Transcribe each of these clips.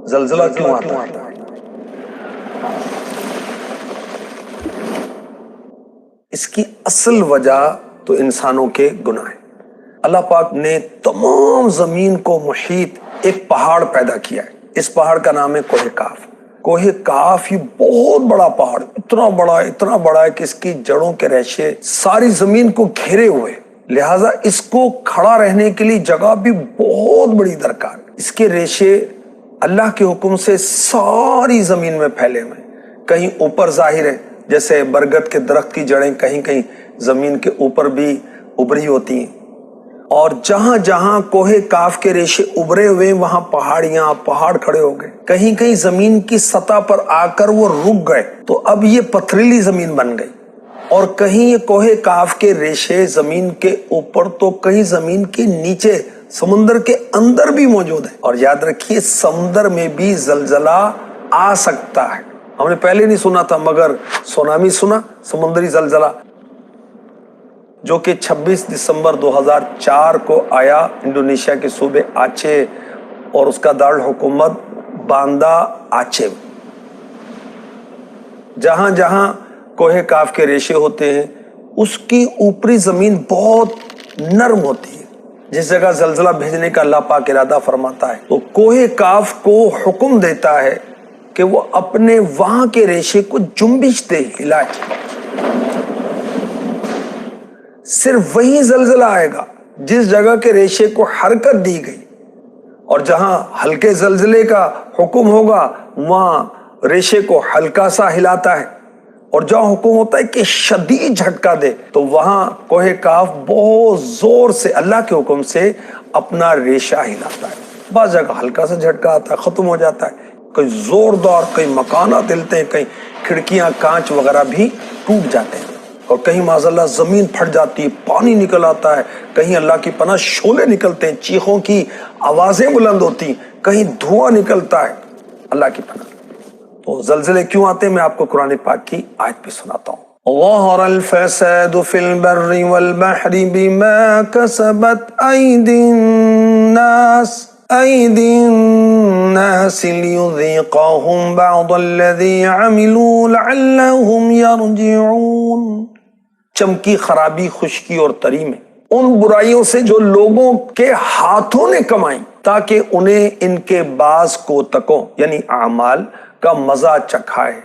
زلزلہ کیوں آتا ہے؟ اس کی اصل وجہ تو انسانوں کے گناہ ہیں۔ اللہ پاک نے تمام زمین کو محیط ایک پہاڑ پیدا کیا ہے۔ اس پہاڑ کا نام ہے کوہ کاف۔ کوہ کاف یہ بہت بڑا پہاڑ، اتنا بڑا ہے کہ اس کی جڑوں کے ریشے ساری زمین کو گھیرے ہوئے، لہٰذا اس کو کھڑا رہنے کے لیے جگہ بھی بہت بڑی درکار۔ اس کے ریشے اللہ کے حکم سے ساری زمین میں پھیلے ہوئے، کہیں اوپر ظاہر ہے، جیسے برگد کے درخت کی جڑیں کہیں کہیں زمین کے اوپر بھی ابھری ہوتی ہیں، اور جہاں جہاں کوہ کاف کے ریشے ابھرے ہوئے وہاں پہاڑ کھڑے ہو گئے، کہیں کہیں زمین کی سطح پر آ کر وہ رک گئے تو اب یہ پتھریلی زمین بن گئی، اور کہیں یہ کوہ کاف کے ریشے زمین کے اوپر تو کہیں زمین کے نیچے سمندر کے اندر بھی موجود ہے۔ اور یاد رکھیے سمندر میں بھی زلزلہ آ سکتا ہے۔ ہم نے پہلے نہیں سنا تھا مگر سونامی سنا، سمندری زلزلہ، جو کہ 26 دسمبر 2004 کو آیا انڈونیشیا کے صوبے آچے اور اس کا دارالحکومت باندا آچے۔ جہاں جہاں کوہ کاف کے ریشے ہوتے ہیں اس کی اوپری زمین بہت نرم ہوتی ہے، جس جگہ زلزلہ بھیجنے کا اللہ پاک ارادہ فرماتا ہے تو کوہ کاف کو حکم دیتا ہے کہ وہ اپنے وہاں کے ریشے کو جنبش دے، ہلائے۔ صرف وہی زلزلہ آئے گا جس جگہ کے ریشے کو حرکت دی گئی، اور جہاں ہلکے زلزلے کا حکم ہوگا وہاں ریشے کو ہلکا سا ہلاتا ہے، اور جہاں حکم ہوتا ہے کہ شدید جھٹکا دے تو وہاں کوہ کاف بہت زور سے اللہ کے حکم سے اپنا ریشہ ہلاتا ہے۔ بعض جگہ ہلکا سا جھٹکا آتا ہے، ختم ہو جاتا ہے، کئی زوردار، کئی مکانات ہلتے ہیں، کئی کھڑکیاں کانچ وغیرہ بھی ٹوٹ جاتے ہیں، اور کہیں معاذ اللہ زمین پھٹ جاتی ہے، پانی نکل آتا ہے، کہیں اللہ کی پناہ شعلے نکلتے ہیں، چیخوں کی آوازیں بلند ہوتی ہیں، کہیں دھواں نکلتا ہے، اللہ کی پناہ۔ تو زلزلے کیوں آتے ہیں میں آپ کو قرآن پاک کی آیت بھی سناتا ہوں۔ ظہر الفساد فی البر والبحر بما کسبت ایدی الناس لیذیقہم بعض الذی عملوا لعلہم یرجعون۔ چمکی، خرابی، خشکی اور تری میں ان برائیوں سے جو لوگوں کے ہاتھوں نے کمائی تاکہ انہیں ان کے بعض کوتکوں یعنی اعمال کا مزہ چکھائے،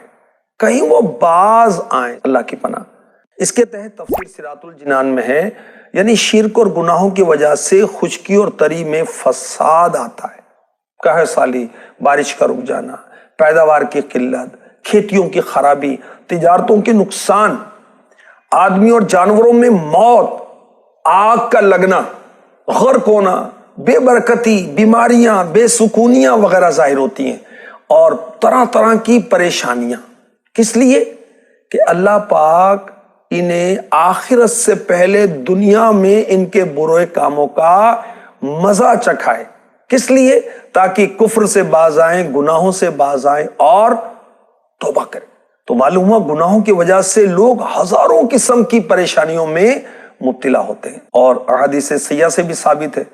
کہیں وہ باز آئیں، اللہ کی پناہ۔ اس کے تحت تفسیر صراط الجنان میں ہے، یعنی شرک اور گناہوں کی وجہ سے خشکی اور تری میں فساد آتا ہے، قحط سالی، بارش کا رک جانا، پیداوار کی قلت، کھیتیوں کی خرابی، تجارتوں کے نقصان، آدمی اور جانوروں میں موت، آگ کا لگنا، غرق ہونا، بے برکتی، بیماریاں، بے سکونیاں وغیرہ ظاہر ہوتی ہیں، اور طرح طرح کی پریشانیاں۔ کس لیے؟ کہ اللہ پاک انہیں آخرت سے پہلے دنیا میں ان کے برے کاموں کا مزہ چکھائے۔ کس لیے؟ تاکہ کفر سے باز آئیں، گناہوں سے باز آئیں اور توبہ کریں۔ تو معلوم ہوا گناہوں کی وجہ سے لوگ ہزاروں قسم کی پریشانیوں میں مبتلا ہوتے ہیں، اور احادیث سیاح سے بھی ثابت ہے،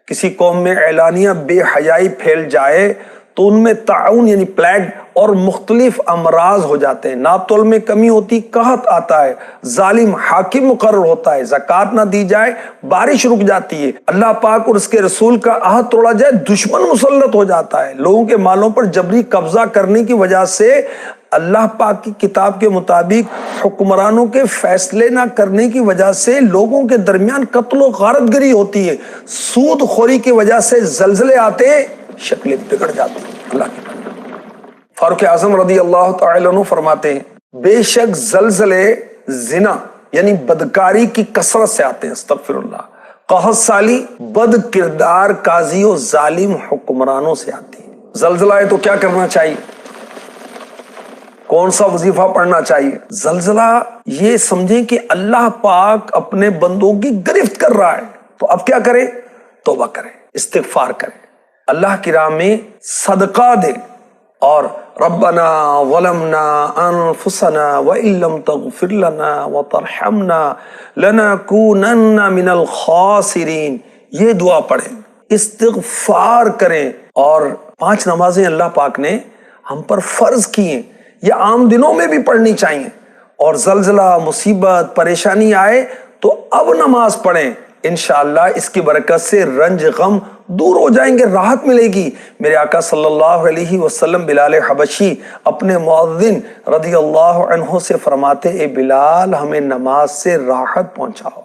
کسی قوم میں اعلانیہ بے حیائی پھیل جائے تو ان میں طاعون یعنی پلیگ اور مختلف امراض ہو جاتے ہیں، ناپ تول میں کمی ہوتی، قحط آتا ہے، ظالم حاکم مقرر ہوتا ہے، زکوٰۃ نہ دی جائے بارش رک جاتی ہے، اللہ پاک اور اس کے رسول کا عہد توڑا جائے دشمن مسلط ہو جاتا ہے، لوگوں کے مالوں پر جبری قبضہ کرنے کی وجہ سے اللہ پاک کی کتاب کے مطابق حکمرانوں کے فیصلے نہ کرنے کی وجہ سے لوگوں کے درمیان قتل و غارت گری ہوتی ہے، سود خوری کی وجہ سے زلزلے آتے، شکلیں بگڑ جاتی ہیں، اللہ کی پناہ۔ فاروق اعظم رضی اللہ تعالی عنہ فرماتے ہیں بے شک زلزلے زنا یعنی بدکاری کی کثرت سے آتے ہیں، استغفر اللہ، قحط سالی بد کردار قاضی و ظالم حکمرانوں سے آتی ہے۔ زلزلہ ہے تو کیا کرنا چاہیے؟ کون سا وظیفہ پڑھنا چاہیے؟ زلزلہ یہ سمجھیں کہ اللہ پاک اپنے بندوں کی گرفت کر رہا ہے، تو اب کیا کرے؟ توبہ کرے، استغفار کرے، اللہ کی راہ میں صدقہ دے، اور ربنا ظلمنا انفسنا وان لم تغفر لنا وترحمنا لنکونن من الخاسرین، یہ دعا پڑھیں، استغفار کریں اور 5 نمازیں اللہ پاک نے ہم پر فرض کی ہیں، یہ عام دنوں میں بھی پڑھنی چاہیے، اور زلزلہ، مصیبت، پریشانی آئے تو اب نماز پڑھیں، انشاءاللہ اس کی برکت سے رنج غم دور ہو جائیں گے، راحت ملے گی۔ میرے آقا صلی اللہ علیہ وسلم بلال حبشی اپنے مؤذن رضی اللہ عنہ سے فرماتے، اے بلال ہمیں نماز سے راحت پہنچاؤ۔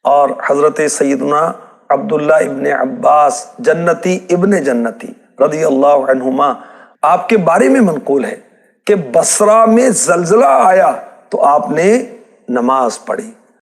اور حضرت سیدنا عبداللہ ابن عباس جنتی ابن جنتی رضی اللہ عنہما، آپ کے بارے میں منقول ہے کہ بصرہ میں زلزلہ آیا تو آپ نے نماز پڑھی،